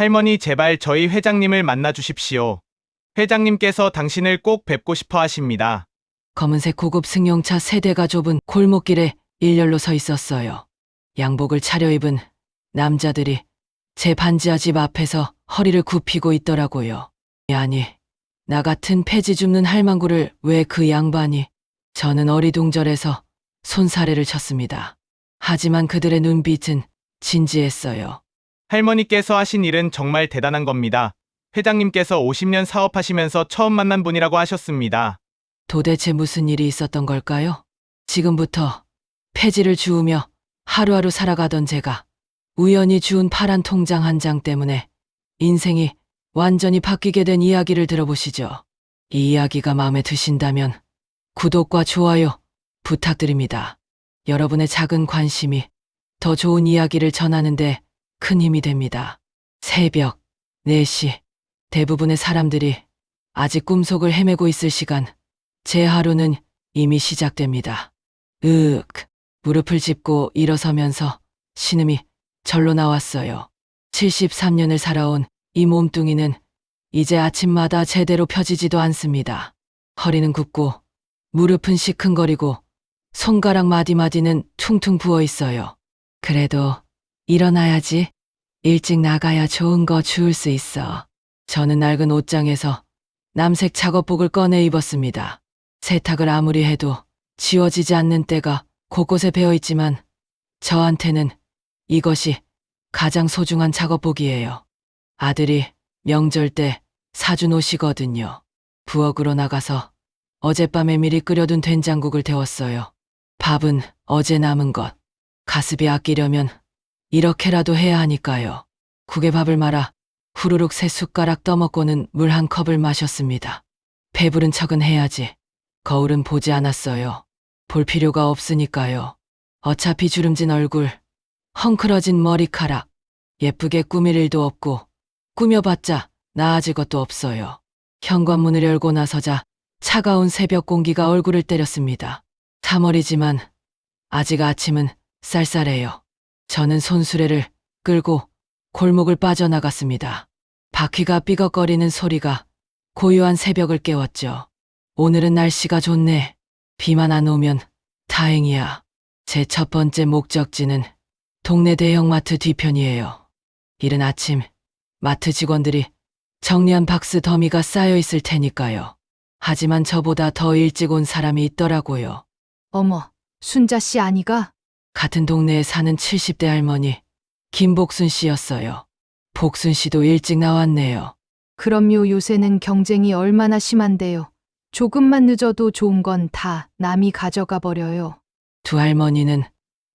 할머니, 제발 저희 회장님을 만나 주십시오. 회장님께서 당신을 꼭 뵙고 싶어 하십니다. 검은색 고급 승용차 세대가 좁은 골목길에 일렬로 서 있었어요. 양복을 차려입은 남자들이 제 반지하 집 앞에서 허리를 굽히고 있더라고요. 아니, 나 같은 폐지 줍는 할망구를 왜 그 양반이. 저는 어리둥절해서 손사래를 쳤습니다. 하지만 그들의 눈빛은 진지했어요. 할머니께서 하신 일은 정말 대단한 겁니다. 회장님께서 50년 사업하시면서 처음 만난 분이라고 하셨습니다. 도대체 무슨 일이 있었던 걸까요? 지금부터 폐지를 주우며 하루하루 살아가던 제가 우연히 주운 파란 통장 한 장 때문에 인생이 완전히 바뀌게 된 이야기를 들어보시죠. 이 이야기가 마음에 드신다면 구독과 좋아요 부탁드립니다. 여러분의 작은 관심이 더 좋은 이야기를 전하는데 큰 힘이 됩니다. 새벽 4시, 대부분의 사람들이 아직 꿈속을 헤매고 있을 시간, 제 하루는 이미 시작됩니다. 무릎을 짚고 일어서면서 신음이 절로 나왔어요. 73년을 살아온 이 몸뚱이는 이제 아침마다 제대로 펴지지도 않습니다. 허리는 굽고 무릎은 시큰거리고 손가락 마디마디는 퉁퉁 부어 있어요. 그래도 일어나야지. 일찍 나가야 좋은 거 주울 수 있어. 저는 낡은 옷장에서 남색 작업복을 꺼내 입었습니다. 세탁을 아무리 해도 지워지지 않는 때가 곳곳에 배어 있지만 저한테는 이것이 가장 소중한 작업복이에요. 아들이 명절 때 사준 옷이거든요. 부엌으로 나가서 어젯밤에 미리 끓여둔 된장국을 데웠어요. 밥은 어제 남은 것. 가습이 아끼려면 이렇게라도 해야 하니까요. 국에 밥을 말아 후루룩 3숟가락 떠먹고는 물 한 컵을 마셨습니다. 배부른 척은 해야지. 거울은 보지 않았어요. 볼 필요가 없으니까요. 어차피 주름진 얼굴, 헝클어진 머리카락, 예쁘게 꾸밀 일도 없고 꾸며봤자 나아질 것도 없어요. 현관문을 열고 나서자 차가운 새벽 공기가 얼굴을 때렸습니다. 3월이지만 아직 아침은 쌀쌀해요. 저는 손수레를 끌고 골목을 빠져나갔습니다. 바퀴가 삐걱거리는 소리가 고요한 새벽을 깨웠죠. 오늘은 날씨가 좋네. 비만 안 오면 다행이야. 제 첫 번째 목적지는 동네 대형마트 뒤편이에요. 이른 아침 마트 직원들이 정리한 박스 더미가 쌓여 있을 테니까요. 하지만 저보다 더 일찍 온 사람이 있더라고요. 어머, 순자 씨 아니가? 같은 동네에 사는 70대 할머니 김복순 씨였어요. 복순 씨도 일찍 나왔네요. 그럼요, 요새는 경쟁이 얼마나 심한데요. 조금만 늦어도 좋은 건 다 남이 가져가 버려요. 두 할머니는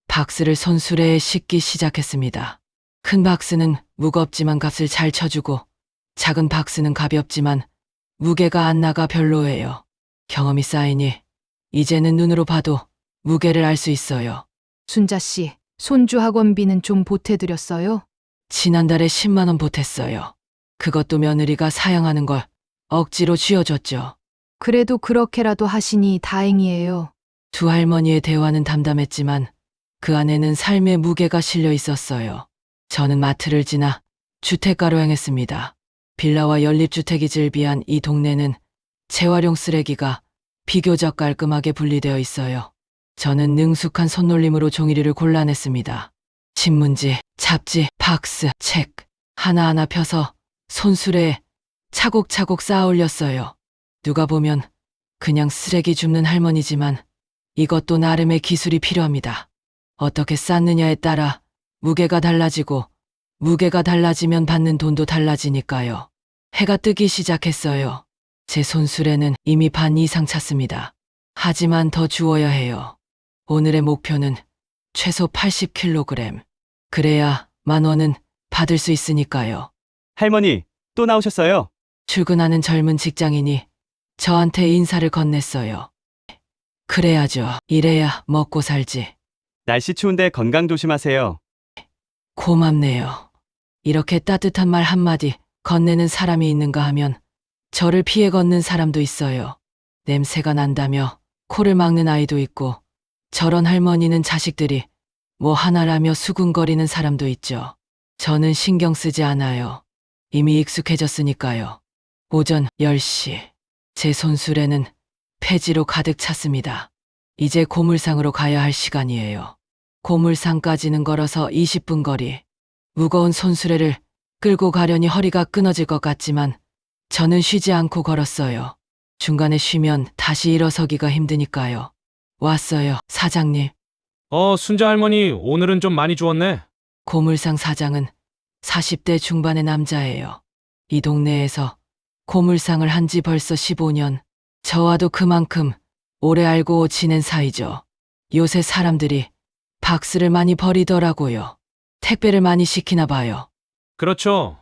박스를 손수레에 싣기 시작했습니다. 큰 박스는 무겁지만 값을 잘 쳐주고 작은 박스는 가볍지만 무게가 안 나가 별로예요. 경험이 쌓이니 이제는 눈으로 봐도 무게를 알 수 있어요. 순자 씨, 손주 학원비는 좀 보태드렸어요? 지난달에 10만 원 보탰어요. 그것도 며느리가 사양하는 걸 억지로 쥐어줬죠. 그래도 그렇게라도 하시니 다행이에요. 두 할머니의 대화는 담담했지만 그 안에는 삶의 무게가 실려 있었어요. 저는 마트를 지나 주택가로 향했습니다. 빌라와 연립주택이 즐비한 이 동네는 재활용 쓰레기가 비교적 깔끔하게 분리되어 있어요. 저는 능숙한 손놀림으로 종이류를 골라냈습니다. 신문지, 잡지, 박스, 책 하나하나 펴서 손수레에 차곡차곡 쌓아 올렸어요. 누가 보면 그냥 쓰레기 줍는 할머니지만 이것도 나름의 기술이 필요합니다. 어떻게 쌓느냐에 따라 무게가 달라지고 무게가 달라지면 받는 돈도 달라지니까요. 해가 뜨기 시작했어요. 제 손수레는 이미 반 이상 찼습니다. 하지만 더 주워야 해요. 오늘의 목표는 최소 80kg. 그래야 10,000원은 받을 수 있으니까요. 할머니, 또 나오셨어요? 출근하는 젊은 직장인이 저한테 인사를 건넸어요. 그래야죠. 이래야 먹고 살지. 날씨 추운데 건강 조심하세요. 고맙네요. 이렇게 따뜻한 말 한마디 건네는 사람이 있는가 하면 저를 피해 걷는 사람도 있어요. 냄새가 난다며 코를 막는 아이도 있고 저런 할머니는 자식들이 뭐 하나라며 수군거리는 사람도 있죠. 저는 신경 쓰지 않아요. 이미 익숙해졌으니까요. 오전 10시. 제 손수레는 폐지로 가득 찼습니다. 이제 고물상으로 가야 할 시간이에요. 고물상까지는 걸어서 20분 거리. 무거운 손수레를 끌고 가려니 허리가 끊어질 것 같지만 저는 쉬지 않고 걸었어요. 중간에 쉬면 다시 일어서기가 힘드니까요. 왔어요, 사장님. 순자 할머니, 오늘은 좀 많이 주웠네. 고물상 사장은 40대 중반의 남자예요. 이 동네에서 고물상을 한 지 벌써 15년. 저와도 그만큼 오래 알고 지낸 사이죠. 요새 사람들이 박스를 많이 버리더라고요. 택배를 많이 시키나 봐요. 그렇죠.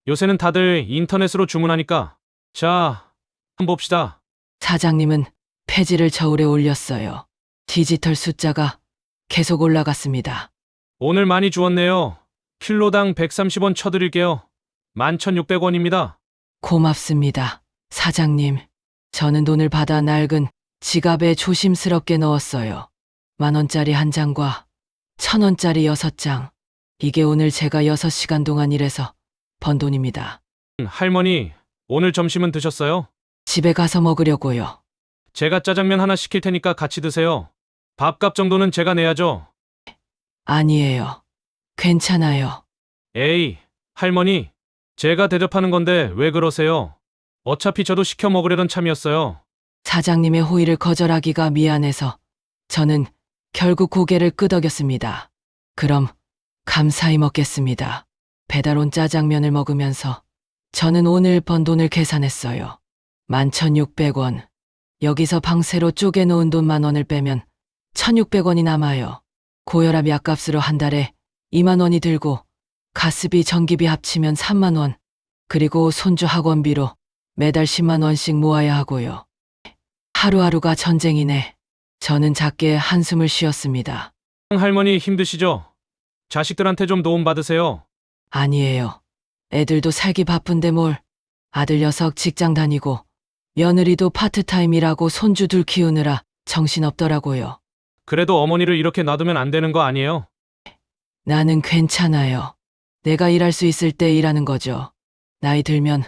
요새는 다들 인터넷으로 주문하니까. 자, 한번 봅시다. 사장님은 폐지를 저울에 올렸어요. 디지털 숫자가 계속 올라갔습니다. 오늘 많이 주웠네요. 킬로당 130원 쳐드릴게요. 11,600원입니다. 고맙습니다, 사장님. 저는 돈을 받아 낡은 지갑에 조심스럽게 넣었어요. 10,000원짜리 한 장과 1,000원짜리 6장. 이게 오늘 제가 6시간 동안 일해서 번 돈입니다. 할머니, 오늘 점심은 드셨어요? 집에 가서 먹으려고요. 제가 짜장면 하나 시킬 테니까 같이 드세요. 밥값 정도는 제가 내야죠. 아니에요. 괜찮아요. 에이, 할머니. 제가 대접하는 건데 왜 그러세요? 어차피 저도 시켜 먹으려던 참이었어요. 사장님의 호의를 거절하기가 미안해서 저는 결국 고개를 끄덕였습니다. 그럼 감사히 먹겠습니다. 배달 온 짜장면을 먹으면서 저는 오늘 번 돈을 계산했어요. 11,600원. 여기서 방세로 쪼개놓은 돈 10,000원을 빼면 1,600원이 남아요. 고혈압 약값으로 한 달에 20,000원이 들고 가스비, 전기비 합치면 30,000원. 그리고 손주 학원비로 매달 100,000원씩 모아야 하고요. 하루하루가 전쟁이네. 저는 작게 한숨을 쉬었습니다. 할머니 힘드시죠? 자식들한테 좀 도움 받으세요. 아니에요. 애들도 살기 바쁜데 뭘. 아들 녀석 직장 다니고 며느리도 파트타임 일하고 손주 둘 키우느라 정신없더라고요. 그래도 어머니를 이렇게 놔두면 안 되는 거 아니에요? 나는 괜찮아요. 내가 일할 수 있을 때 일하는 거죠. 나이 들면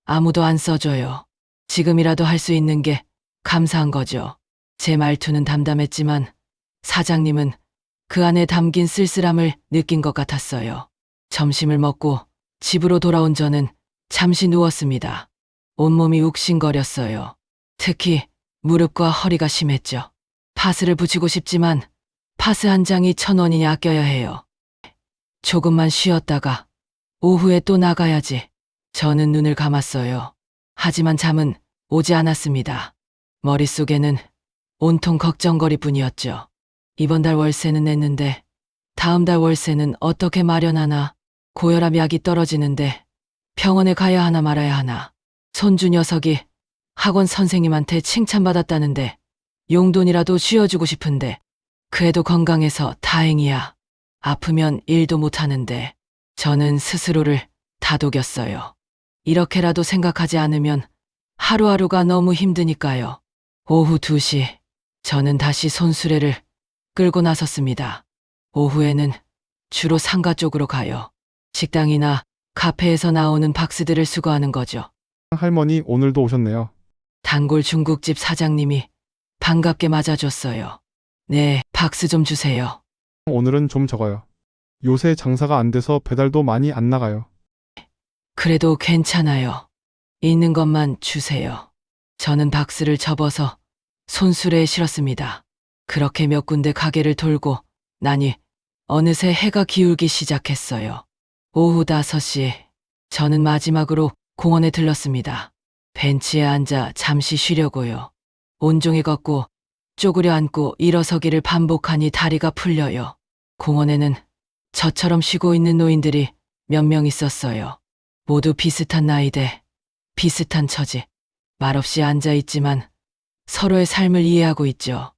아무도 안 써줘요. 지금이라도 할 수 있는 게 감사한 거죠. 제 말투는 담담했지만 사장님은 그 안에 담긴 쓸쓸함을 느낀 것 같았어요. 점심을 먹고 집으로 돌아온 저는 잠시 누웠습니다. 온몸이 욱신거렸어요. 특히 무릎과 허리가 심했죠. 파스를 붙이고 싶지만 파스 한 장이 1,000원이니 아껴야 해요. 조금만 쉬었다가 오후에 또 나가야지. 저는 눈을 감았어요. 하지만 잠은 오지 않았습니다. 머릿속에는 온통 걱정거리뿐이었죠. 이번 달 월세는 냈는데 다음 달 월세는 어떻게 마련하나. 고혈압 약이 떨어지는데 병원에 가야 하나 말아야 하나. 손주 녀석이 학원 선생님한테 칭찬받았다는데 용돈이라도 쥐어주고 싶은데 그 애도 건강해서 다행이야. 아프면 일도 못하는데. 저는 스스로를 다독였어요. 이렇게라도 생각하지 않으면 하루하루가 너무 힘드니까요. 오후 2시 저는 다시 손수레를 끌고 나섰습니다. 오후에는 주로 상가 쪽으로 가요. 식당이나 카페에서 나오는 박스들을 수거하는 거죠. 할머니 오늘도 오셨네요. 단골 중국집 사장님이 반갑게 맞아줬어요. 네, 박스 좀 주세요. 오늘은 좀 적어요. 요새 장사가 안 돼서 배달도 많이 안 나가요. 그래도 괜찮아요. 있는 것만 주세요. 저는 박스를 접어서 손수레에 실었습니다. 그렇게 몇 군데 가게를 돌고 나니 어느새 해가 기울기 시작했어요. 오후 5시 저는 마지막으로 공원에 들렀습니다. 벤치에 앉아 잠시 쉬려고요. 온종일 걷고 쪼그려 앉고 일어서기를 반복하니 다리가 풀려요. 공원에는 저처럼 쉬고 있는 노인들이 몇 명 있었어요. 모두 비슷한 나이대, 비슷한 처지. 말없이 앉아있지만 서로의 삶을 이해하고 있죠.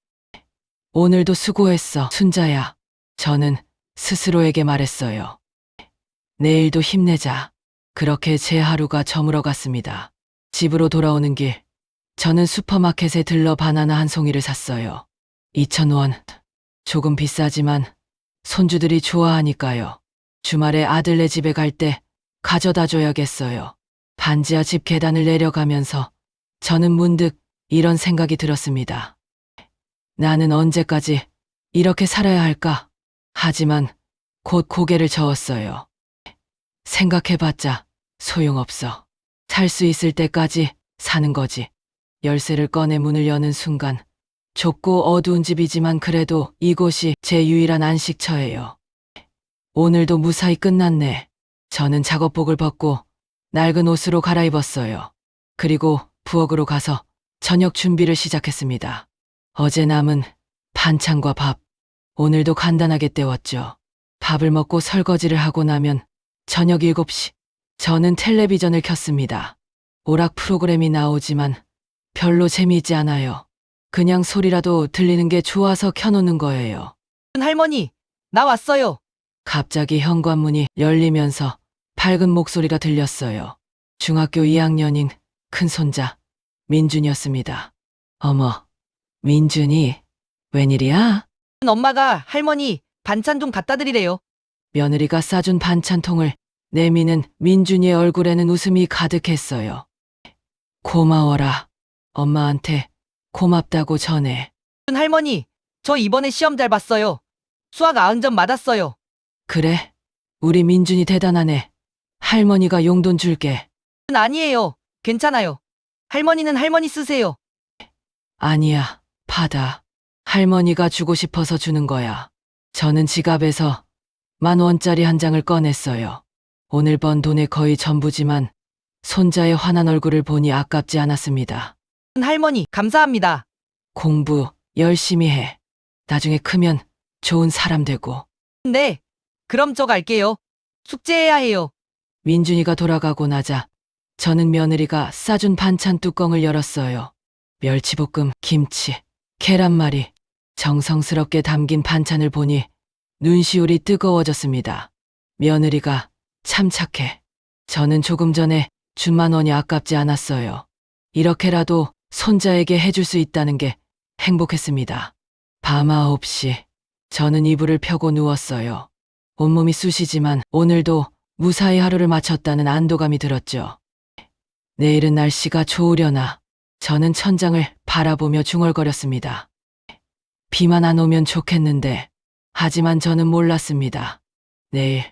오늘도 수고했어, 순자야. 저는 스스로에게 말했어요. 내일도 힘내자. 그렇게 제 하루가 저물어갔습니다. 집으로 돌아오는 길, 저는 슈퍼마켓에 들러 바나나 한 송이를 샀어요. 2,000원. 조금 비싸지만 손주들이 좋아하니까요. 주말에 아들네 집에 갈 때 가져다 줘야겠어요. 반지하 집 계단을 내려가면서 저는 문득 이런 생각이 들었습니다. 나는 언제까지 이렇게 살아야 할까? 하지만 곧 고개를 저었어요. 생각해봤자 소용없어. 살 수 있을 때까지 사는 거지. 열쇠를 꺼내 문을 여는 순간 좁고 어두운 집이지만 그래도 이곳이 제 유일한 안식처예요. 오늘도 무사히 끝났네. 저는 작업복을 벗고 낡은 옷으로 갈아입었어요. 그리고 부엌으로 가서 저녁 준비를 시작했습니다. 어제 남은 반찬과 밥, 오늘도 간단하게 때웠죠. 밥을 먹고 설거지를 하고 나면 저녁 7시, 저는 텔레비전을 켰습니다. 오락 프로그램이 나오지만 별로 재미있지 않아요. 그냥 소리라도 들리는 게 좋아서 켜놓는 거예요. 할머니, 나 왔어요. 갑자기 현관문이 열리면서 밝은 목소리가 들렸어요. 중학교 2학년인 큰손자 민준이었습니다. 어머, 민준이 웬일이야? 엄마가 할머니 반찬 좀 갖다 드리래요. 며느리가 싸준 반찬통을 내미는 민준이의 얼굴에는 웃음이 가득했어요. 고마워라. 엄마한테 고맙다고 전해. 할머니, 저 이번에 시험 잘 봤어요. 수학 90점 맞았어요. 그래? 우리 민준이 대단하네. 할머니가 용돈 줄게. 아니에요. 괜찮아요. 할머니는 할머니 쓰세요. 아니야, 받아. 할머니가 주고 싶어서 주는 거야. 저는 지갑에서 10,000원짜리 한 장을 꺼냈어요. 오늘 번 돈의 거의 전부지만 손자의 환한 얼굴을 보니 아깝지 않았습니다. 할머니, 감사합니다. 공부 열심히 해. 나중에 크면 좋은 사람 되고. 네, 그럼 저 갈게요. 숙제해야 해요. 민준이가 돌아가고 나자 저는 며느리가 싸준 반찬 뚜껑을 열었어요. 멸치볶음, 김치, 계란말이, 정성스럽게 담긴 반찬을 보니 눈시울이 뜨거워졌습니다. 며느리가 참 착해. 저는 조금 전에 준 10,000원이 아깝지 않았어요. 이렇게라도 손자에게 해줄 수 있다는 게 행복했습니다. 밤 9시, 저는 이불을 펴고 누웠어요. 온몸이 쑤시지만 오늘도 무사히 하루를 마쳤다는 안도감이 들었죠. 내일은 날씨가 좋으려나. 저는 천장을 바라보며 중얼거렸습니다. 비만 안 오면 좋겠는데, 하지만 저는 몰랐습니다. 내일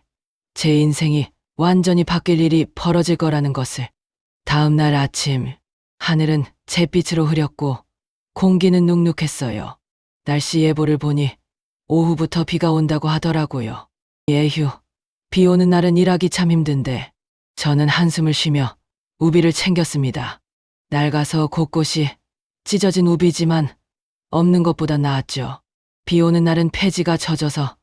제 인생이 완전히 바뀔 일이 벌어질 거라는 것을. 다음 날 아침, 하늘은 잿빛으로 흐렸고 공기는 눅눅했어요. 날씨 예보를 보니 오후부터 비가 온다고 하더라고요. 에휴, 비 오는 날은 일하기 참 힘든데. 저는 한숨을 쉬며 우비를 챙겼습니다. 낡아서 곳곳이 찢어진 우비지만 없는 것보다 나았죠. 비 오는 날은 폐지가 젖어서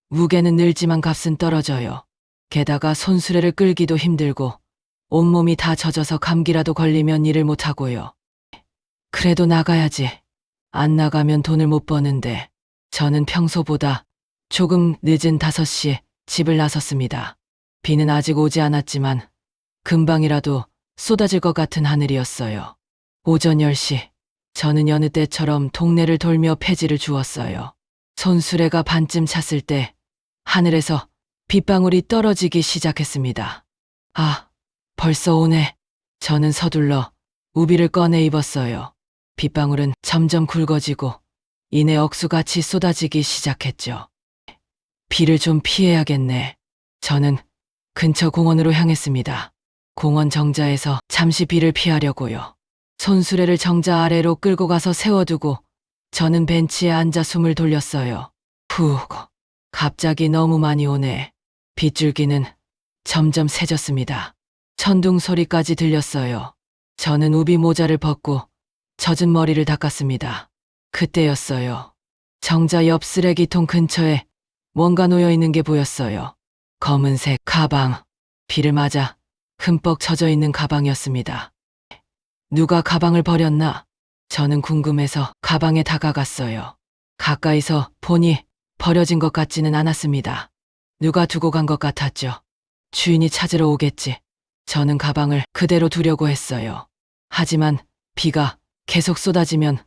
무게는 늘지만 값은 떨어져요. 게다가 손수레를 끌기도 힘들고 온몸이 다 젖어서 감기라도 걸리면 일을 못하고요. 그래도 나가야지. 안 나가면 돈을 못 버는데. 저는 평소보다 조금 늦은 5시에 집을 나섰습니다. 비는 아직 오지 않았지만 금방이라도 쏟아질 것 같은 하늘이었어요. 오전 10시, 저는 여느 때처럼 동네를 돌며 폐지를 주웠어요. 손수레가 반쯤 찼을 때 하늘에서 빗방울이 떨어지기 시작했습니다. 아, 벌써 오네. 저는 서둘러 우비를 꺼내 입었어요. 빗방울은 점점 굵어지고 이내 억수같이 쏟아지기 시작했죠. 비를 좀 피해야겠네. 저는 근처 공원으로 향했습니다. 공원 정자에서 잠시 비를 피하려고요. 손수레를 정자 아래로 끌고 가서 세워두고 저는 벤치에 앉아 숨을 돌렸어요. 푹. 갑자기 너무 많이 오네. 빗줄기는 점점 세졌습니다. 천둥 소리까지 들렸어요. 저는 우비 모자를 벗고 젖은 머리를 닦았습니다. 그때였어요. 정자 옆 쓰레기통 근처에 뭔가 놓여 있는 게 보였어요. 검은색 가방. 비를 맞아 흠뻑 젖어 있는 가방이었습니다. 누가 가방을 버렸나? 저는 궁금해서 가방에 다가갔어요. 가까이서 보니 버려진 것 같지는 않았습니다. 누가 두고 간 것 같았죠. 주인이 찾으러 오겠지. 저는 가방을 그대로 두려고 했어요. 하지만 비가 계속 쏟아지면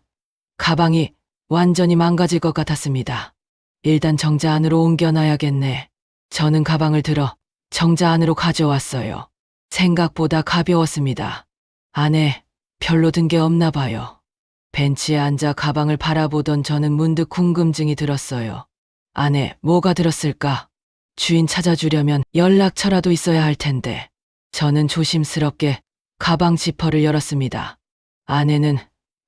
가방이 완전히 망가질 것 같았습니다. 일단 정자 안으로 옮겨놔야겠네. 저는 가방을 들어 정자 안으로 가져왔어요. 생각보다 가벼웠습니다. 안에 별로 든 게 없나 봐요. 벤치에 앉아 가방을 바라보던 저는 문득 궁금증이 들었어요. 안에 뭐가 들었을까? 주인 찾아주려면 연락처라도 있어야 할 텐데. 저는 조심스럽게 가방 지퍼를 열었습니다. 안에는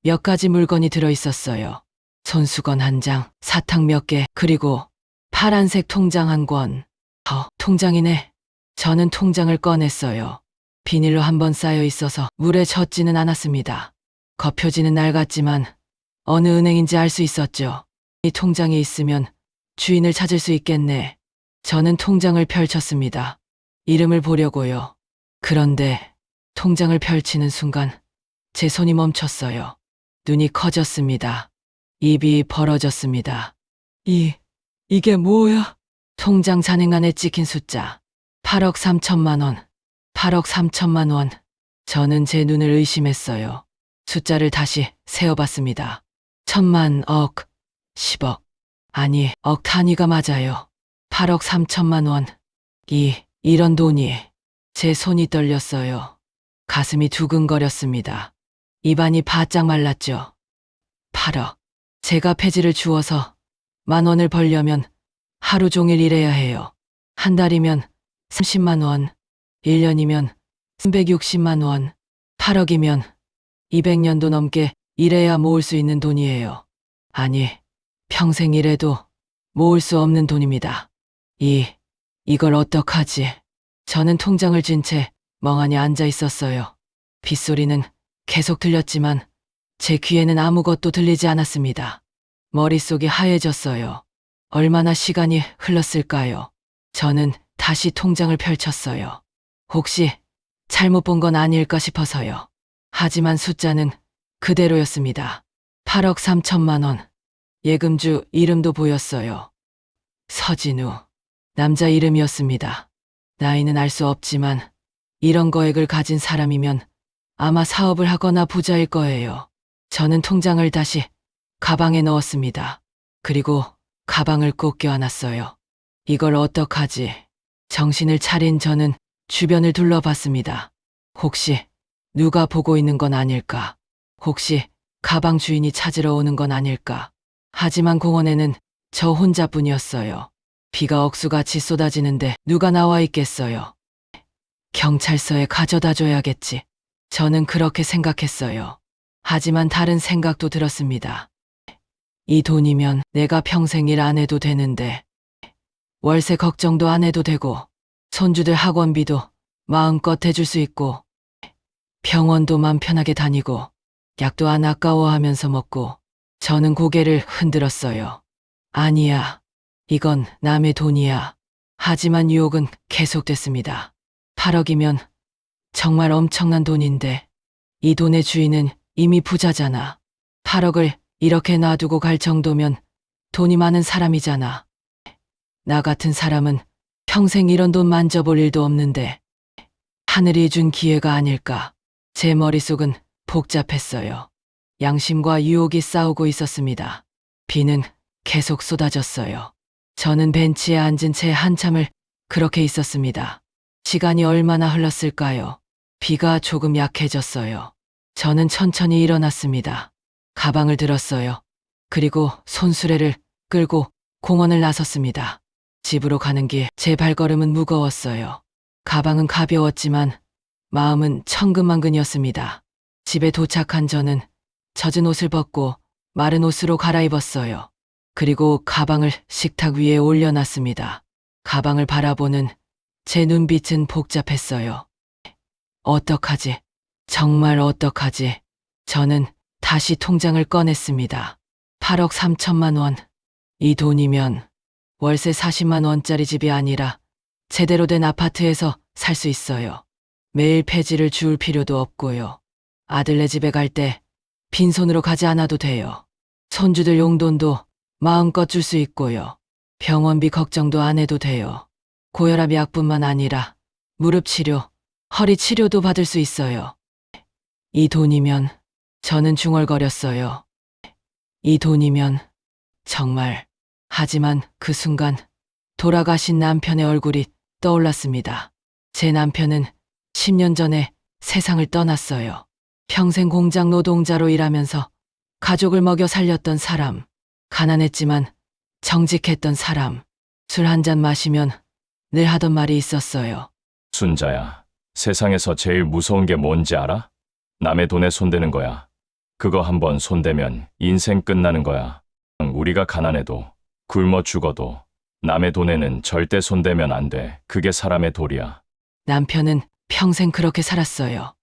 몇 가지 물건이 들어 있었어요. 손수건 한 장, 사탕 몇 개, 그리고 파란색 통장 한 권. 통장이네. 저는 통장을 꺼냈어요. 비닐로 한번 쌓여 있어서 물에 젖지는 않았습니다. 겉표지는 낡았지만 어느 은행인지 알 수 있었죠. 이 통장이 있으면 주인을 찾을 수 있겠네. 저는 통장을 펼쳤습니다. 이름을 보려고요. 그런데 통장을 펼치는 순간 제 손이 멈췄어요. 눈이 커졌습니다. 입이 벌어졌습니다. 이게 뭐야? 통장 잔행안에 찍힌 숫자. 8억 3천만 원. 8억 3천만 원. 저는 제 눈을 의심했어요. 숫자를 다시 세어봤습니다. 천만, 억, 10억. 아니, 억 단위가 맞아요. 8억 3천만 원. 이런 돈이. 제 손이 떨렸어요. 가슴이 두근거렸습니다. 입안이 바짝 말랐죠. 8억. 제가 폐지를 주워서 10,000원을 벌려면 하루 종일 일해야 해요. 한 달이면 30만 원, 1년이면 360만 원, 8억이면 200년도 넘게 일해야 모을 수 있는 돈이에요. 아니, 평생 일해도 모을 수 없는 돈입니다. 이걸 어떡하지? 저는 통장을 쥔 채 멍하니 앉아 있었어요. 빗소리는 계속 들렸지만 제 귀에는 아무것도 들리지 않았습니다. 머릿속이 하얘졌어요. 얼마나 시간이 흘렀을까요? 저는 다시 통장을 펼쳤어요. 혹시 잘못 본 건 아닐까 싶어서요. 하지만 숫자는 그대로였습니다. 8억 3천만 원. 예금주 이름도 보였어요. 서진우. 남자 이름이었습니다. 나이는 알 수 없지만 이런 거액을 가진 사람이면 아마 사업을 하거나 부자일 거예요. 저는 통장을 다시 가방에 넣었습니다. 그리고 가방을 꼭 껴안았어요. 이걸 어떡하지? 정신을 차린 저는 주변을 둘러봤습니다. 혹시 누가 보고 있는 건 아닐까? 혹시 가방 주인이 찾으러 오는 건 아닐까? 하지만 공원에는 저 혼자뿐이었어요. 비가 억수같이 쏟아지는데 누가 나와 있겠어요? 경찰서에 가져다 줘야겠지. 저는 그렇게 생각했어요. 하지만 다른 생각도 들었습니다. 이 돈이면 내가 평생 일 안 해도 되는데, 월세 걱정도 안 해도 되고, 손주들 학원비도 마음껏 해줄 수 있고, 병원도 맘 편하게 다니고, 약도 안 아까워하면서 먹고, 저는 고개를 흔들었어요. 아니야. 이건 남의 돈이야. 하지만 유혹은 계속됐습니다. 8억이면 정말 엄청난 돈인데 이 돈의 주인은 이미 부자잖아. 8억을 이렇게 놔두고 갈 정도면 돈이 많은 사람이잖아. 나 같은 사람은 평생 이런 돈 만져볼 일도 없는데 하늘이 준 기회가 아닐까. 제 머릿속은 복잡했어요. 양심과 유혹이 싸우고 있었습니다. 비는 계속 쏟아졌어요. 저는 벤치에 앉은 채 한참을 그렇게 있었습니다. 시간이 얼마나 흘렀을까요? 비가 조금 약해졌어요. 저는 천천히 일어났습니다. 가방을 들었어요. 그리고 손수레를 끌고 공원을 나섰습니다. 집으로 가는 길 제 발걸음은 무거웠어요. 가방은 가벼웠지만 마음은 천근만근이었습니다. 집에 도착한 저는 젖은 옷을 벗고 마른 옷으로 갈아입었어요. 그리고 가방을 식탁 위에 올려놨습니다. 가방을 바라보는 제 눈빛은 복잡했어요. 어떡하지? 정말 어떡하지? 저는 다시 통장을 꺼냈습니다. 8억 3천만 원. 이 돈이면 월세 40만 원짜리 집이 아니라 제대로 된 아파트에서 살 수 있어요. 매일 폐지를 주울 필요도 없고요. 아들네 집에 갈 때 빈손으로 가지 않아도 돼요. 손주들 용돈도 마음껏 줄 수 있고요. 병원비 걱정도 안 해도 돼요. 고혈압 약뿐만 아니라 무릎 치료, 허리 치료도 받을 수 있어요. 이 돈이면 저는 중얼거렸어요. 이 돈이면 정말. 하지만 그 순간 돌아가신 남편의 얼굴이 떠올랐습니다. 제 남편은 10년 전에 세상을 떠났어요. 평생 공장 노동자로 일하면서 가족을 먹여 살렸던 사람, 가난했지만 정직했던 사람, 술 한 잔 마시면 늘 하던 말이 있었어요. 순자야, 세상에서 제일 무서운 게 뭔지 알아? 남의 돈에 손대는 거야. 그거 한번 손대면 인생 끝나는 거야. 우리가 가난해도 굶어 죽어도 남의 돈에는 절대 손대면 안 돼. 그게 사람의 도리야. 남편은 평생 그렇게 살았어요.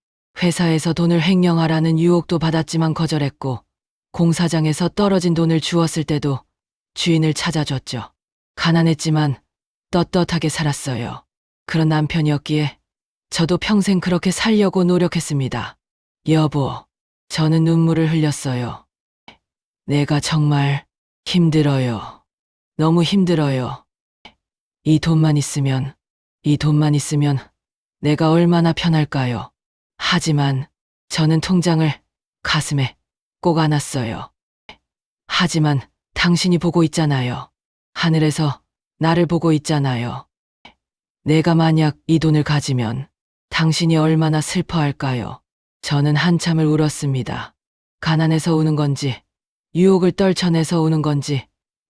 회사에서 돈을 횡령하라는 유혹도 받았지만 거절했고, 공사장에서 떨어진 돈을 주었을 때도 주인을 찾아줬죠. 가난했지만 떳떳하게 살았어요. 그런 남편이었기에 저도 평생 그렇게 살려고 노력했습니다. 여보, 저는 눈물을 흘렸어요. 내가 정말 힘들어요. 너무 힘들어요. 이 돈만 있으면 내가 얼마나 편할까요? 하지만 저는 통장을 가슴에 꼭 안았어요. 하지만 당신이 보고 있잖아요. 하늘에서 나를 보고 있잖아요. 내가 만약 이 돈을 가지면 당신이 얼마나 슬퍼할까요? 저는 한참을 울었습니다. 가난해서 우는 건지, 유혹을 떨쳐내서 우는 건지,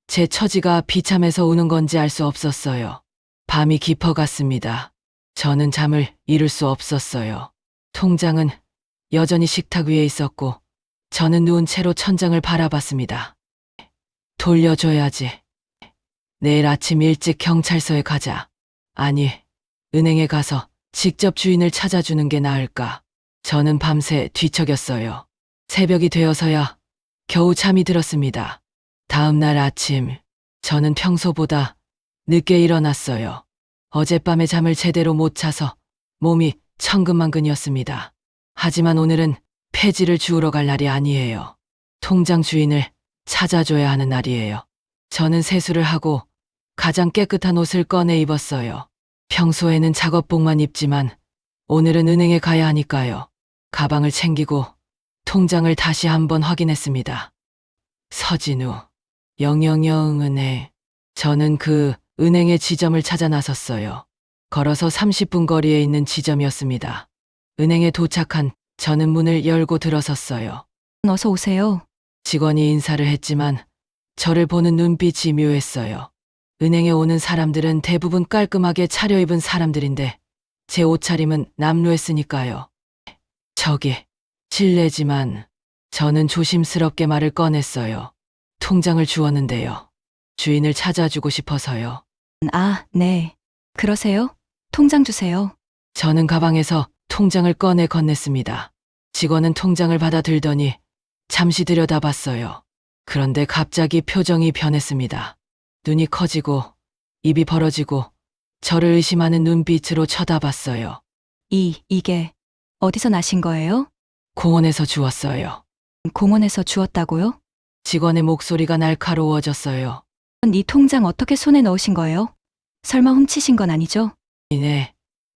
제 처지가 비참해서 우는 건지 알 수 없었어요. 밤이 깊어갔습니다. 저는 잠을 이룰 수 없었어요. 통장은 여전히 식탁 위에 있었고, 저는 누운 채로 천장을 바라봤습니다. 돌려줘야지. 내일 아침 일찍 경찰서에 가자. 아니, 은행에 가서 직접 주인을 찾아주는 게 나을까. 저는 밤새 뒤척였어요. 새벽이 되어서야 겨우 잠이 들었습니다. 다음 날 아침, 저는 평소보다 늦게 일어났어요. 어젯밤에 잠을 제대로 못 자서 몸이 천근만근이었습니다. 하지만 오늘은 폐지를 주우러 갈 날이 아니에요. 통장 주인을 찾아줘야 하는 날이에요. 저는 세수를 하고 가장 깨끗한 옷을 꺼내 입었어요. 평소에는 작업복만 입지만 오늘은 은행에 가야 하니까요. 가방을 챙기고 통장을 다시 한번 확인했습니다. 서진우, 000 은행. 저는 그 은행의 지점을 찾아 나섰어요. 걸어서 30분 거리에 있는 지점이었습니다. 은행에 도착한 저는 문을 열고 들어섰어요. 어서 오세요. 직원이 인사를 했지만 저를 보는 눈빛이 묘했어요. 은행에 오는 사람들은 대부분 깔끔하게 차려입은 사람들인데 제 옷차림은 남루했으니까요. 저기, 실례지만 저는 조심스럽게 말을 꺼냈어요. 통장을 주었는데요. 주인을 찾아주고 싶어서요. 아, 네. 그러세요? 통장 주세요. 저는 가방에서 통장을 꺼내 건넸습니다. 직원은 통장을 받아 들더니 잠시 들여다봤어요. 그런데 갑자기 표정이 변했습니다. 눈이 커지고 입이 벌어지고 저를 의심하는 눈빛으로 쳐다봤어요. 이게 어디서 나신 거예요? 공원에서 주웠어요. 공원에서 주웠다고요? 직원의 목소리가 날카로워졌어요. 이 통장 어떻게 손에 넣으신 거예요? 설마 훔치신 건 아니죠? 네,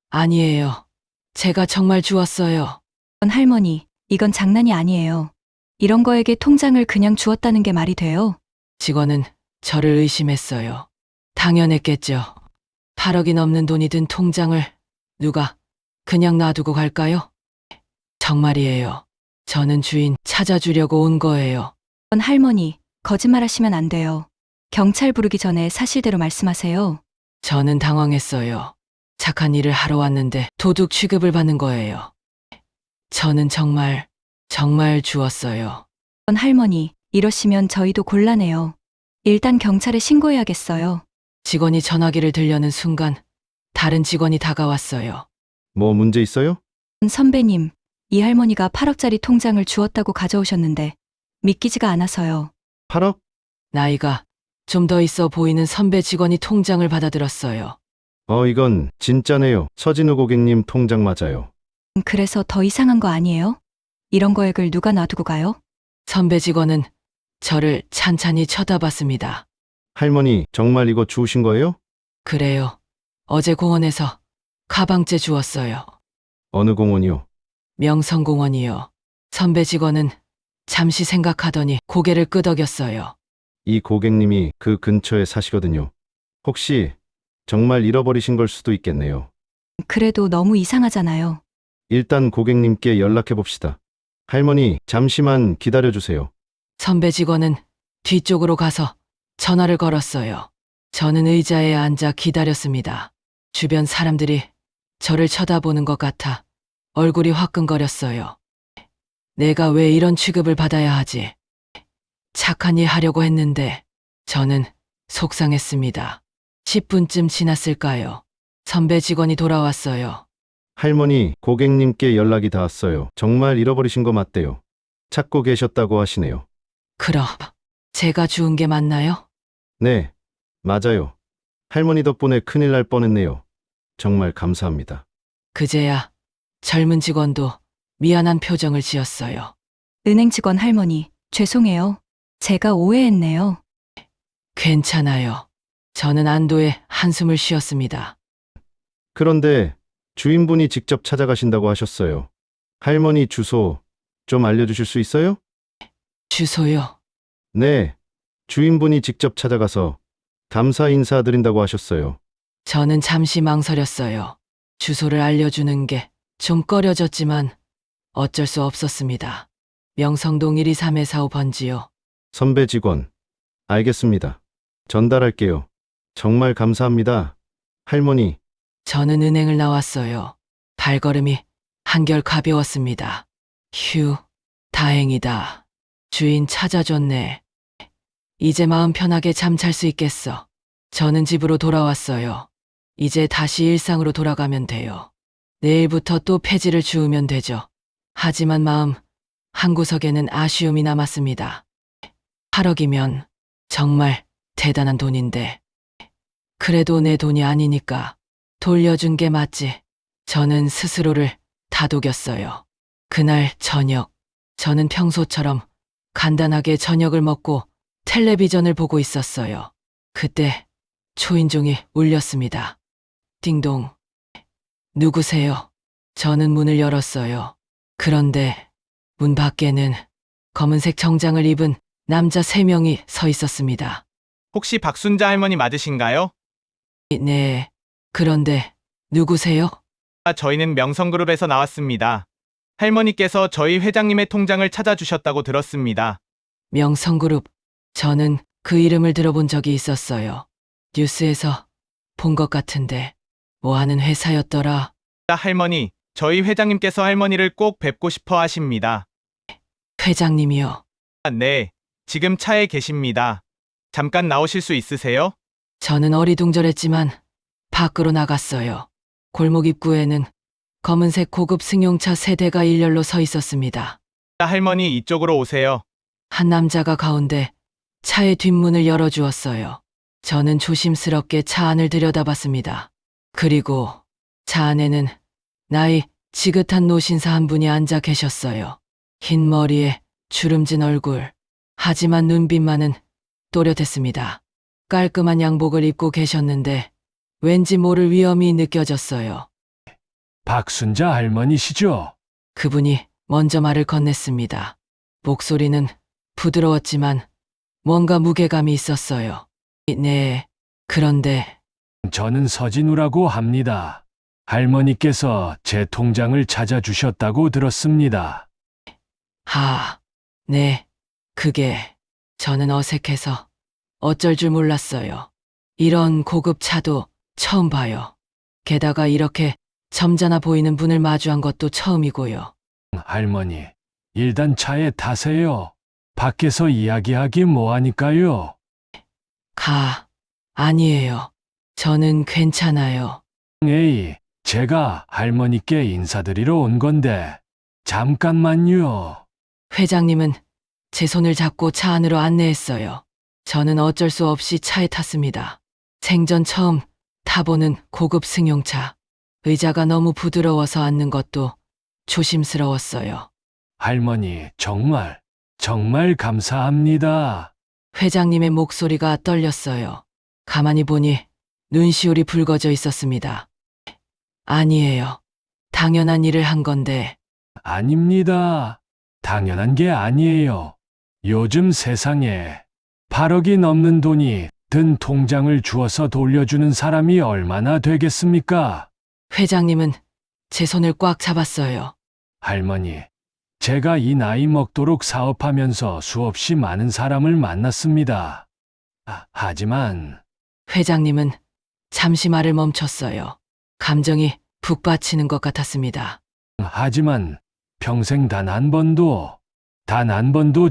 아니에요. 제가 정말 주웠어요. 할머니, 이건 장난이 아니에요. 이런 거에게 통장을 그냥 주었다는 게 말이 돼요? 직원은 저를 의심했어요. 당연했겠죠. 8억이 넘는 돈이 든 통장을 누가 그냥 놔두고 갈까요? 정말이에요. 저는 주인 찾아주려고 온 거예요. 할머니, 거짓말하시면 안 돼요. 경찰 부르기 전에 사실대로 말씀하세요. 저는 당황했어요. 착한 일을 하러 왔는데 도둑 취급을 받는 거예요. 저는 정말 주웠어요. 할머니, 이러시면 저희도 곤란해요. 일단 경찰에 신고해야겠어요. 직원이 전화기를 들려는 순간 다른 직원이 다가왔어요. 뭐 문제 있어요? 선배님, 이 할머니가 8억짜리 통장을 주었다고 가져오셨는데 믿기지가 않아서요. 8억? 나이가 좀 더 있어 보이는 선배 직원이 통장을 받아들었어요. 이건 진짜네요. 서진우 고객님 통장 맞아요. 그래서 더 이상한 거 아니에요? 이런 거액을 누가 놔두고 가요? 선배 직원은 저를 찬찬히 쳐다봤습니다. 할머니, 정말 이거 주우신 거예요? 그래요. 어제 공원에서 가방째 주웠어요. 어느 공원이요? 명성공원이요. 선배 직원은 잠시 생각하더니 고개를 끄덕였어요. 이 고객님이 그 근처에 사시거든요. 혹시 정말 잃어버리신 걸 수도 있겠네요. 그래도 너무 이상하잖아요. 일단 고객님께 연락해 봅시다. 할머니, 잠시만 기다려 주세요. 선배 직원은 뒤쪽으로 가서 전화를 걸었어요. 저는 의자에 앉아 기다렸습니다. 주변 사람들이 저를 쳐다보는 것 같아 얼굴이 화끈거렸어요. 내가 왜 이런 취급을 받아야 하지? 착한 일 하려고 했는데 저는 속상했습니다. 10분쯤 지났을까요? 선배 직원이 돌아왔어요. 할머니, 고객님께 연락이 닿았어요. 정말 잃어버리신 거 맞대요. 찾고 계셨다고 하시네요. 그럼 제가 주운 게 맞나요? 네, 맞아요. 할머니 덕분에 큰일 날 뻔했네요. 정말 감사합니다. 그제야 젊은 직원도 미안한 표정을 지었어요. 은행 직원 할머니, 죄송해요. 제가 오해했네요. 괜찮아요. 저는 안도의 한숨을 쉬었습니다. 그런데 주인분이 직접 찾아가신다고 하셨어요. 할머니 주소 좀 알려주실 수 있어요? 주소요. 네, 주인분이 직접 찾아가서 감사 인사드린다고 하셨어요. 저는 잠시 망설였어요. 주소를 알려주는 게 좀 꺼려졌지만 어쩔 수 없었습니다. 명성동 123-45번지요. 선배 직원, 알겠습니다. 전달할게요. 정말 감사합니다. 할머니, 저는 은행을 나왔어요. 발걸음이 한결 가벼웠습니다. 휴, 다행이다. 주인 찾아줬네. 이제 마음 편하게 잠잘 수 있겠어. 저는 집으로 돌아왔어요. 이제 다시 일상으로 돌아가면 돼요. 내일부터 또 폐지를 주우면 되죠. 하지만 마음 한구석에는 아쉬움이 남았습니다. 8억이면 정말 대단한 돈인데 그래도 내 돈이 아니니까 돌려준 게 맞지. 저는 스스로를 다독였어요. 그날 저녁, 저는 평소처럼 간단하게 저녁을 먹고 텔레비전을 보고 있었어요. 그때 초인종이 울렸습니다. 띵동. 누구세요? 저는 문을 열었어요. 그런데 문 밖에는 검은색 정장을 입은 남자 3명이 서 있었습니다. 혹시 박순자 할머니 맞으신가요? 네. 그런데 누구세요? 저희는 명성그룹에서 나왔습니다. 할머니께서 저희 회장님의 통장을 찾아주셨다고 들었습니다. 명성그룹. 저는 그 이름을 들어본 적이 있었어요. 뉴스에서 본 것 같은데 뭐 하는 회사였더라? 할머니, 저희 회장님께서 할머니를 꼭 뵙고 싶어 하십니다. 회장님이요. 네, 지금 차에 계십니다. 잠깐 나오실 수 있으세요? 저는 어리둥절했지만 밖으로 나갔어요. 골목 입구에는 검은색 고급 승용차 3대가 일렬로 서 있었습니다. 할머니, 이쪽으로 오세요. 한 남자가 가운데 차의 뒷문을 열어주었어요. 저는 조심스럽게 차 안을 들여다봤습니다. 그리고 차 안에는 나이 지긋한 노신사 한 분이 앉아 계셨어요. 흰 머리에 주름진 얼굴. 하지만 눈빛만은 또렷했습니다. 깔끔한 양복을 입고 계셨는데 왠지 모를 위험이 느껴졌어요. 박순자 할머니시죠? 그분이 먼저 말을 건넸습니다. 목소리는 부드러웠지만 뭔가 무게감이 있었어요. 네, 그런데 저는 서진우라고 합니다. 할머니께서 제 통장을 찾아주셨다고 들었습니다. 네, 그게 저는 어색해서 어쩔 줄 몰랐어요. 이런 고급 차도 처음 봐요. 게다가 이렇게 점잖아 보이는 분을 마주한 것도 처음이고요. 할머니, 일단 차에 타세요. 밖에서 이야기하기 뭐하니까요. 아니에요. 저는 괜찮아요. 에이, 제가 할머니께 인사드리러 온 건데 잠깐만요. 회장님은 제 손을 잡고 차 안으로 안내했어요. 저는 어쩔 수 없이 차에 탔습니다. 생전 처음 타보는 고급 승용차. 의자가 너무 부드러워서 앉는 것도 조심스러웠어요. 할머니, 정말 감사합니다. 회장님의 목소리가 떨렸어요. 가만히 보니 눈시울이 붉어져 있었습니다. 아니에요. 당연한 일을 한 건데. 아닙니다. 당연한 게 아니에요. 요즘 세상에 8억이 넘는 돈이 든 통장을 주어서 돌려주는 사람이 얼마나 되겠습니까? 회장님은 제 손을 꽉 잡았어요. 할머니, 제가 이 나이 먹도록 사업하면서 수없이 많은 사람을 만났습니다. 하지만 회장님은 잠시 말을 멈췄어요. 감정이 북받치는 것 같았습니다. 하지만 평생 단 한 번도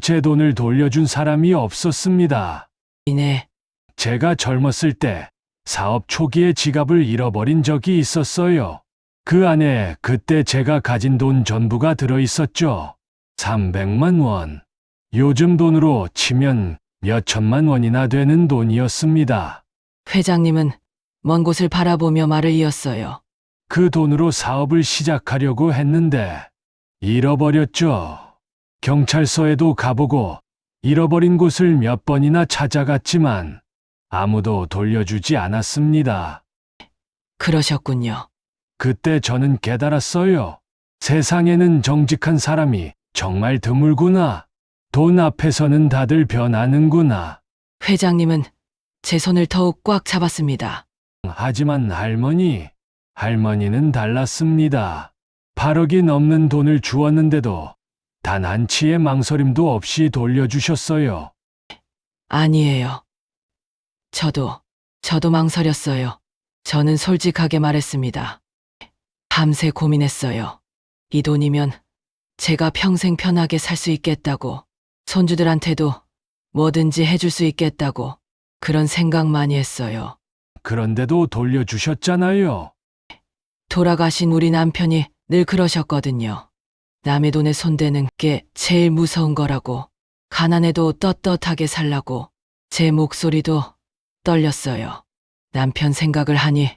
제 돈을 돌려준 사람이 없었습니다. 이내 제가 젊었을 때 사업 초기에 지갑을 잃어버린 적이 있었어요. 그 안에 그때 제가 가진 돈 전부가 들어 있었죠. 300만 원. 요즘 돈으로 치면 몇 천만 원이나 되는 돈이었습니다. 회장님은 먼 곳을 바라보며 말을 이었어요. 그 돈으로 사업을 시작하려고 했는데 잃어버렸죠. 경찰서에도 가보고 잃어버린 곳을 몇 번이나 찾아갔지만 아무도 돌려주지 않았습니다. 그러셨군요. 그때 저는 깨달았어요. 세상에는 정직한 사람이 정말 드물구나. 돈 앞에서는 다들 변하는구나. 회장님은 제 손을 더욱 꽉 잡았습니다. 하지만 할머니는 달랐습니다. 8억이 넘는 돈을 주었는데도 단 한 치의 망설임도 없이 돌려주셨어요. 아니에요. 저도 망설였어요. 저는 솔직하게 말했습니다. 밤새 고민했어요. 이 돈이면 제가 평생 편하게 살 수 있겠다고, 손주들한테도 뭐든지 해줄 수 있겠다고, 그런 생각 많이 했어요. 그런데도 돌려주셨잖아요. 돌아가신 우리 남편이 늘 그러셨거든요. 남의 돈에 손대는 게 제일 무서운 거라고, 가난해도 떳떳하게 살라고. 제 목소리도 떨렸어요. 남편 생각을 하니